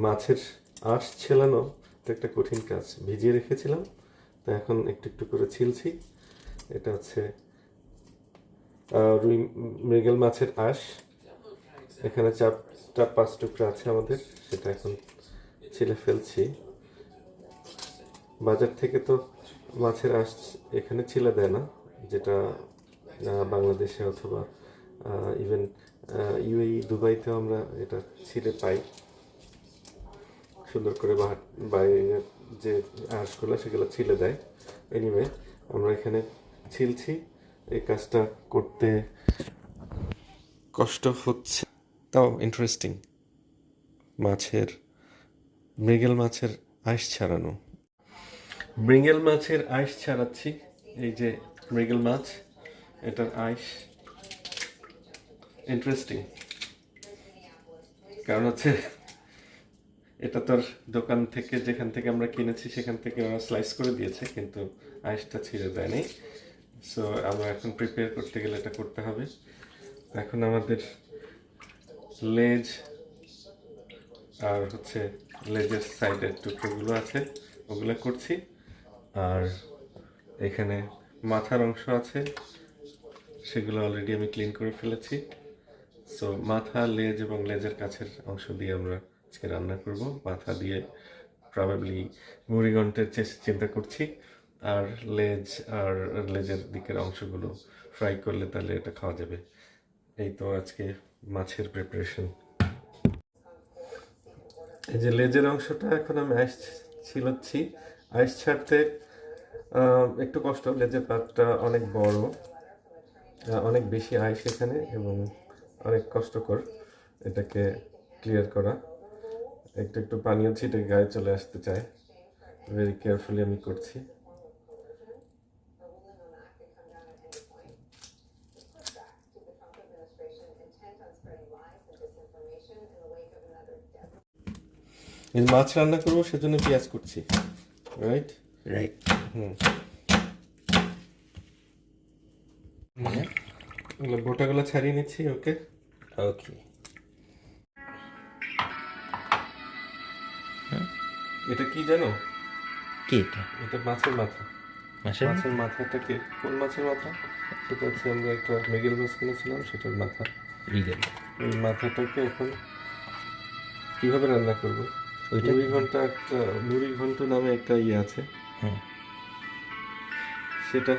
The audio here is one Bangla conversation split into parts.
মাছের আঁশ ছেলানো তো একটা কঠিন কাজ। ভিজিয়ে রেখেছিলাম, তো এখন একটু একটু করে ছিলছি। এটা হচ্ছে রুই মৃগেল মাছের আঁশ। এখানে 4-5 টুকরা আছে আমাদের, সেটা এখন ছিলে ফেলছি। বাজার থেকে তো মাছের আঁশ এখানে ছিলে দেয় না, যেটা বাংলাদেশে অথবা ইভেন ইউএই দুবাইতেও আমরা এটা ছিলে পাই। সুন্দর করে বাইরের যে আঁশগুলো সেগুলো ছিলে দেয়। এনিওয়ে, আমরা এখানে ছিলছি। এই কাজটা করতে কষ্ট হচ্ছে, তাও ইন্টারেস্টিং। মৃগেল মাছের আঁশ ছাড়ানো। মৃগেল মাছের আঁশ ছাড়াচ্ছি। এই যে মৃগেল মাছ, এটার আঁশ ইন্টারেস্টিং, কারণ হচ্ছে এটা তোর দোকান থেকে যেখান থেকে আমরা কিনেছি সেখান থেকে ওরা স্লাইস করে দিয়েছে, কিন্তু আঁশটা ছিঁড়ে দেয়নি। সো আমরা এখন প্রিপেয়ার করতে গেলে এটা করতে হবে। এখন আমাদের লেজ আর হচ্ছে লেজের সাইডের টুকরোগুলো আছে, ওগুলো করছি। আর এখানে মাথার অংশ আছে, সেগুলো অলরেডি আমি ক্লিন করে ফেলেছি। সো মাথা, লেজ এবং লেজের কাছের অংশ দিয়ে আমরা আজকে রান্না করব। মাথা দিয়ে প্রবাবলি মুড়িঘণ্টের চিন্তা করছি, আর লেজ আর লেজের দিকের অংশগুলো ফ্রাই করলে তাহলে এটা খাওয়া যাবে। এই তো আজকে মাছের প্রিপারেশন। এই যে লেজের অংশটা এখন আমি আইস ছিলাচ্ছি। আইস ছাড়তে একটু কষ্ট, লেজের পাতটা অনেক বড়, অনেক বেশি আইস এখানে, এবং অনেক কষ্টকর এটাকে ক্লিয়ার করা। একটু একটু পানিও ছিটে গায়ে চলে আসতে চায়। ভেরি কেয়ারফুলি আমি করছি। এই মাছ রান্না করবো, সেজন্য পেঁয়াজ করছি। Right right. এগুলো গোটাগুলো ছাড়িয়ে নিচ্ছি। ওকে ওকে। এটা কি জানো? কি এটা? এটা মাছের মাথা। মাছের মাথাটাকে, কোন মাছের মাথা? সেটা হচ্ছে আমরা একটা মৃগেল মাছ কিনেছিলাম, সেটার মাথা। রিগেল। এই মাথাটাকে এখন কিভাবে রান্না করবো? মুড়ি ঘন্ট নামে একটা ইয়ে আছে, হ্যাঁ, সেটা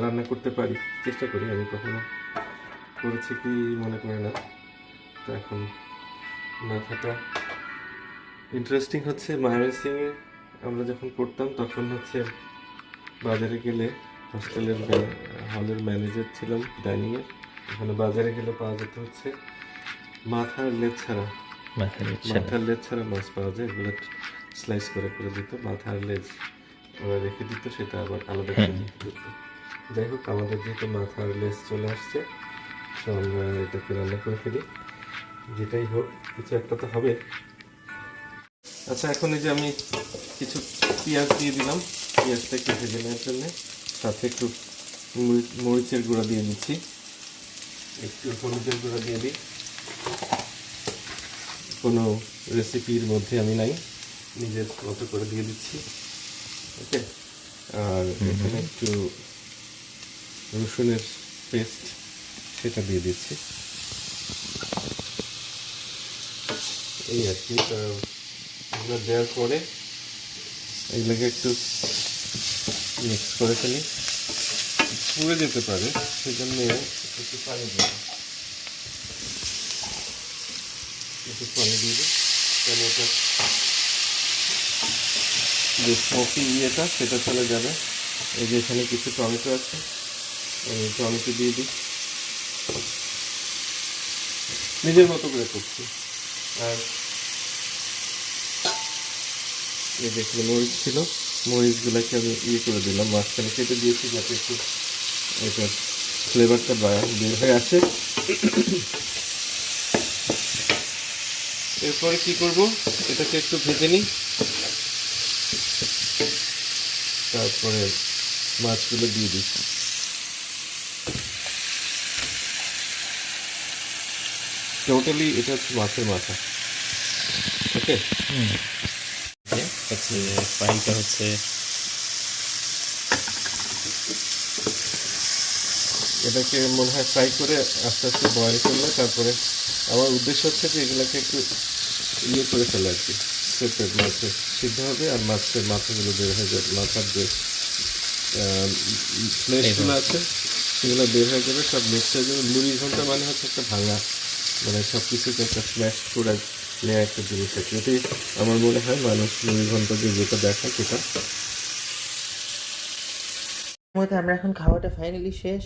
রান্না করতে পারি, চেষ্টা করি। আমি কখনো করেছি কি মনে করি না। তো এখন মাথাটা ইন্টারেস্টিং হচ্ছে, ময়মনসিংহে আমরা যখন করতাম তখন হচ্ছে বাজারে গেলে, হস্টেলের হলের ম্যানেজার ছিলাম ডাইনিংয়ের, ওখানে বাজারে গেলে পাওয়া যেত হচ্ছে মাথার লেজ ছাড়া মাছ পাওয়া যায়। এগুলো স্লাইস করে করে দিত, মাথার লেজ ওরা রেখে দিত, সেটা আবার আলাদা করে দিত। যাই হোক, আমাদের যেহেতু মাথার লেজ চলে আসছে, তো আমরা এটাকে রান্না করে ফেলি। যেটাই হোক, কিছু একটা তো হবে। আচ্ছা, এখন এই যে আমি কিছু পেঁয়াজ দিয়ে দিলাম, পেঁয়াজটা একটু ভেজে নেওয়ার জন্য। সাথে একটু মরিচের গুঁড়া দিয়ে দিচ্ছি, একটু হলুদের গুঁড়া দিয়ে দিই। কোনো রেসিপির মধ্যে আমি নাই, নিজের মতো করে দিয়ে দিচ্ছি। ওকে। আর এখানে একটু রসুনের পেস্ট, সেটা দিয়ে দিচ্ছি। এই আর কি। এগুলো দেওয়ার পরে এগুলোকে একটু মিক্স করে ফেলি। পুড়ে যেতে পারে, সেজন্য একটু পানি দেবো, একটু পানি দিয়ে দিই, কেন ওটা যে স্মোকি ইয়েটা সেটা চলে যাবে। এই যে এখানে কিছু টমেটো আছে, এই টমেটো দিয়ে দিই, নিজের মতো করে করছি। আর এই যে মরিচ ছিল, মরিচগুলোকে আমি ইয়ে করে দিলাম, মাঝখানে কেটে দিয়েছি যাতে একটু এটার ফ্লেভারটা বের হয়ে আসে। এরপরে কি করব, এটাকে একটু ভেজে নিই, তারপরে মাছগুলো দিয়ে দিই। টোটালি এটা হচ্ছে মাছের মাথা। ওকে হচ্ছে ফ্রাইটা হচ্ছে এটাকে মনে হয় ফ্রাই করে আস্তে আস্তে বয়েল করলে তারপরে আমার উদ্দেশ্য হচ্ছে যে এগুলোকে একটু ইয়ে করে ফেলে আর কি সেপারেট মাছে সিদ্ধ হবে আর মাছের মাথাগুলো বের হয়ে যাবে মাথার যে ফ্লেশগুলো আছে সেগুলো বের হয়ে যাবে সব মিক্স হয়ে যাবে। মুড়ি ঘন্টা মানে হচ্ছে একটা ভাঙা মানে সব কিছুকে একটা স্ম্যাশ করে নেওয়া একটা জিনিস আছে এটাই আমার মনে হয় মানুষ মুড়ি ঘন্টা দিয়ে যেটা দেখায় সেটা। মধ্যে আমরা এখন খাওয়াটা ফাইনালি শেষ।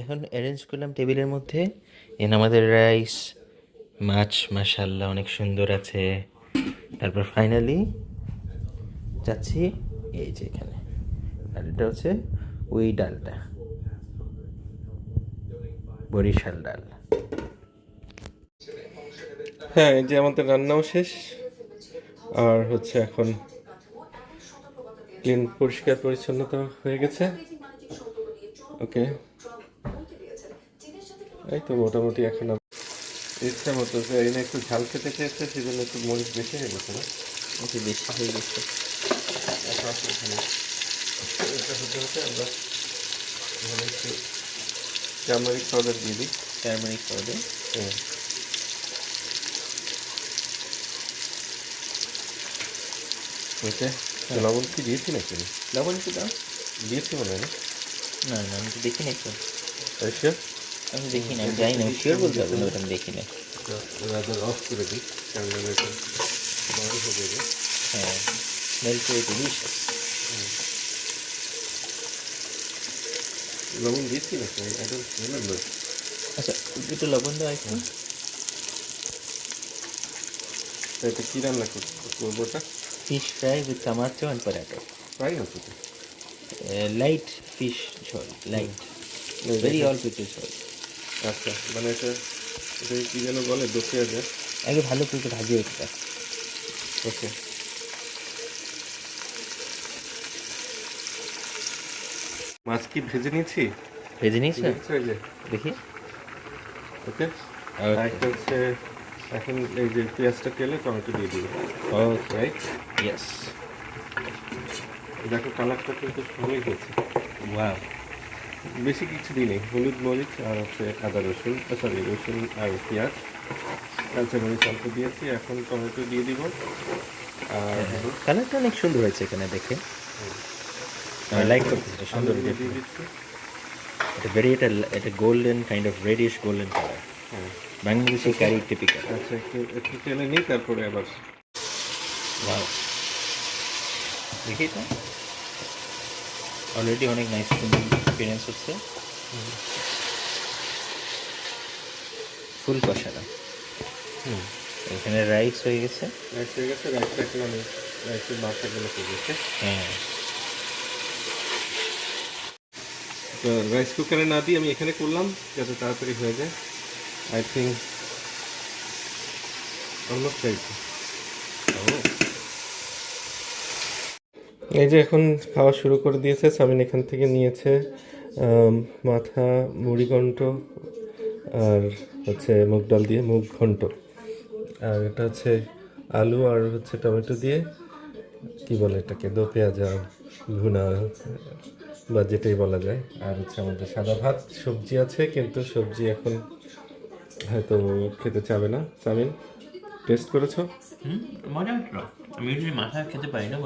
এখন অ্যারেঞ্জ করলাম টেবিলের মধ্যে। আমাদের রাইস, মাছ মাশাআল্লাহ অনেক সুন্দর আছে। তারপর ফাইনালি যাচ্ছি এই যে এখানে, আর এটা হচ্ছে ওই ডালটা, বরিশাল ডাল। হ্যাঁ এই যে আমাদের রান্নাও শেষ আর হচ্ছে এখন ক্লিন পরিষ্কার পরিচ্ছন্নতা হয়ে গেছে। ওকে এই তো মোটামুটি এখন ইচ্ছা মতো এই না একটু ঝাল খেতে চেয়েছে সেজন্য একটু মরিচ বেশি হয়ে গেছে না একটু বেশি হয়ে গেছে। এখন অসুবিধা নেই। এটা হতে হতে আমরা এখানে একটু টার্মারিক পাউডার দিয়ে দিই। Turmeric powder. হ্যাঁ ওইটা লবণ কি দিয়েছি নাকি লবণ কি দাও? দিয়েছি মনে হয় না না না, আমি তো দেখি নাই তো। আচ্ছা আমি দেখি না, আমি জানি না, শিওর বলতে পারবো না, ওটা আমি দেখি না। রাদার অফ করে দিই কারণ এটা বড় হয়ে যাবে। হ্যাঁ, স্মেল করে ডিলিশিয়াস। লবণ দিয়েছি নাকি আই ডোন্ট রিমেম্বার। আচ্ছা, একটু লবণ দাও একটু। এটা কী রান্না করবো ওটা fish fry with tomato and potato. Fry হচ্ছে তো লাইট ফিশ ঝোল, লাইট, ভেরি অল পিপল ঝোল। আচ্ছা মানে এটা এটা কী যেন বলে দোষে আছে। আগে ভালো করে ভাজিয়ে ওঠা। ওকে মাছ কি ভেজে নিয়েছি ভেজে নিয়েছো? দেখছো এই যে দেখি। ওকে আর একটা হচ্ছে এখন এই যে পেঁয়াজটা তেলে টমেটো দিয়ে দিই। ওকে, রাইট ইয়েস। দেখো কালারটা কিন্তু ভালোই হয়েছে। ওয়াও। বেশি কিছু দিই নেই, হলুদ মরিচ আর হচ্ছে আদা রসুন সরি রসুন আর পেঁয়াজ কাঁচা মরিচ অল্প দিয়েছি। এখন টমেটো দিয়ে দিব আর কালারটা অনেক সুন্দর হয়েছে এখানে দেখে, আমি লাইক করতেছি, সুন্দর আলু দিয়ে দেখতে। দিচ্ছি। এটা ভেরি এটা golden kind of reddish golden colour, হ্যাঁ বাংলাদেশি কারি টিপিক্যাল। আচ্ছা একটু একটু তেলে নিই তারপরে আবার ওয়াও, দেখি তো অলরেডি অনেক নাইস সুন্দর এক্সপিরিয়েন্স হচ্ছে। ফুল কষানো। এখানে রাইস হয়ে গেছে। রাইস হয়ে গেছে। রাইসটা এখন আমি রাইসের মাথাগুলো করে দিচ্ছি। হ্যাঁ, তো রাইস কুকারে না দিয়ে আমি এখানে করলাম যাতে তাড়াতাড়ি হয়ে যায়। I think almost right. এই যে এখন খাওয়া শুরু করে দিয়েছে। সামিন এখান থেকে নিয়েছে মাথা মুড়িঘণ্ট আর হচ্ছে মুগ ডাল দিয়ে মুগ ঘণ্ট, আর এটা হচ্ছে আলু আর হচ্ছে টমেটো দিয়ে কি বলে এটাকে দো পেঁয়াজা ভুনা বা যেটাই বলা যায়। আর হচ্ছে আমাদের সাদা ভাত, সবজি আছে কিন্তু সবজি এখন হয়তো খেতে চাবে না। সামিন টেস্ট করেছো? মজা হচ্ছিল। আমি ইউজুয়ালি মাথা খেতে পারি না,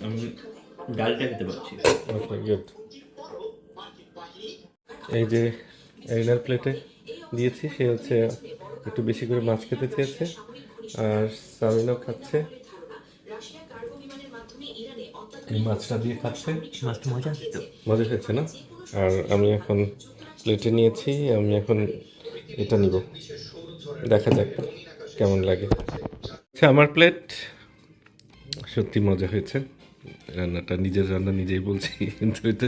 আমি ডালটা খেতে পারছি। Okay good. এই যে এরিনার প্লেটে দিয়েছি, সে হচ্ছে একটু বেশি করে মাছ খেতে চেয়েছে আর সামিনও খাচ্ছে, এই মাছটা দিয়ে খাচ্ছে। মাছটা মজা হচ্ছে তো। মজা হচ্ছে না? আর আমি এখন প্লেটে নিয়েছি, আমি এখন এটা নিব, দেখা যাক কেমন লাগে। আচ্ছা আমার প্লেট সত্যি মজা হয়েছে। রান্নাটা নিজের রান্না নিজেই বলছি কিন্তু এটা